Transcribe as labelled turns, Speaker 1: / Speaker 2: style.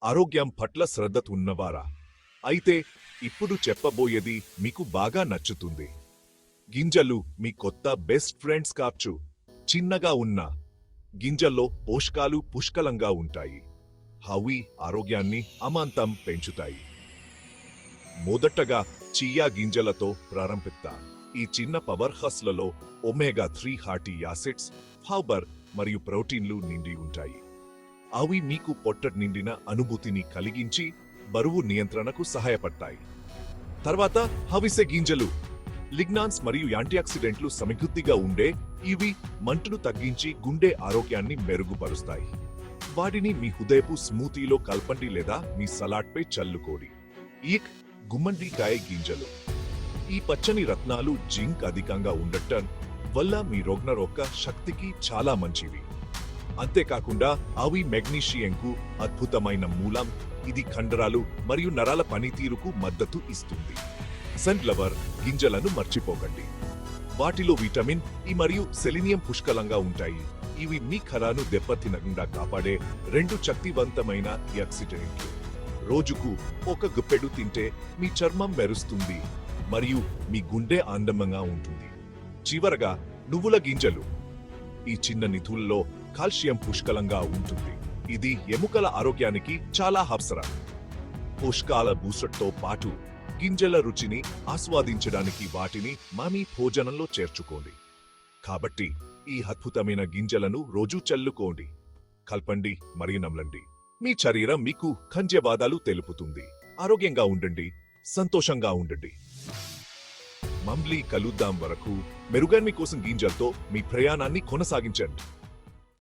Speaker 1: ఆరోగ్యం పట్ల శ్రద్ధ ఉన్నవారా? అయితే ఇప్పుడు చెప్పబోయేది మీకు బాగా నచ్చుతుంది. గింజలు మీ కొత్త బెస్ట్ ఫ్రెండ్స్ కావచ్చు. చిన్నగా ఉన్న గింజల్లో పోషకాలు పుష్కలంగా ఉంటాయి. అవి ఆరోగ్యాన్ని అమాంతం పెంచుతాయి. మొదటగా చియా గింజలతో ప్రారంభిద్దాం. ఈ చిన్న పవర్ హౌస్లలో ఒమేగా-3 ఫ్యాటీ యాసిడ్స్, ఫైబర్ మరియు ప్రోటీన్లు నిండి ఉంటాయి. అవి మీకు పొట్ట నిండిన అనుభూతిని కలిగించి బరువు నియంత్రణకు సహాయపడతాయి. తర్వాత అవిసె గింజలు. లిగ్నాన్స్ మరియు యాంటీఆక్సిడెంట్లు సమృద్ధిగా ఉండే ఇవి మంటను తగ్గించి గుండె ఆరోగ్యాన్ని మెరుగుపరుస్తాయి. వాటిని మీ హృదయపు స్మూతీలో కలపండి లేదా మీ సలాడ్పై చల్లుకోడి. గుమ్మడికాయ గింజలు. ఈ పచ్చని రత్నాలు జింక్ అధికంగా ఉండటం వల్ల మీ రోగనిరోధక శక్తికి చాలా మంచివి. అంతేకాకుండా అవి మెగ్నీషియంకు అద్భుతమైన మూలం. ఇది కండరాలు మరియు నరాల పనితీరుకు మద్దతు ఇస్తుంది. సన్ఫ్లవర్ గింజలను మర్చిపోకండి. వాటిలో విటమిన్ ఇ మరియు సెలీనియం పుష్కలంగా ఉంటాయి. ఇవి మీ కణాలను దెబ్బతినకుండా కాపాడే 2 శక్తివంతమైన యాంటీఆక్సిడెంట్లు. రోజుకు ఒక గుప్పెడు తింటే మీ చర్మం మెరుస్తుంది మరియు మీ గుండె ఆనందంగా ఉంటుంది. చివరగా నువ్వుల గింజలు. ఈ చిన్న నిధుల్లో కాల్షియం పుష్కలంగా ఉంటుంది. ఇది ఎముకల ఆరోగ్యానికి చాలా అవసరం. పోషకాల బూస్టర్తో పాటు గింజల రుచిని ఆస్వాదించడానికి వాటిని మీ భోజనంలో చేర్చుకోండి. కాబట్టి ఈ అద్భుతమైన గింజలను రోజూ చల్లుకోండి, కల్పండి మరియు నమలండి. మీ శరీరం మీకు ధన్యవాదాలు తెలుపుతుంది. ఆరోగ్యంగా ఉండండి, సంతోషంగా ఉండండి. మళ్ళీ కలుద్దాం వరకు మెరుగైన కోసం గింజలతో మీ ప్రయాణాన్ని కొనసాగించండి.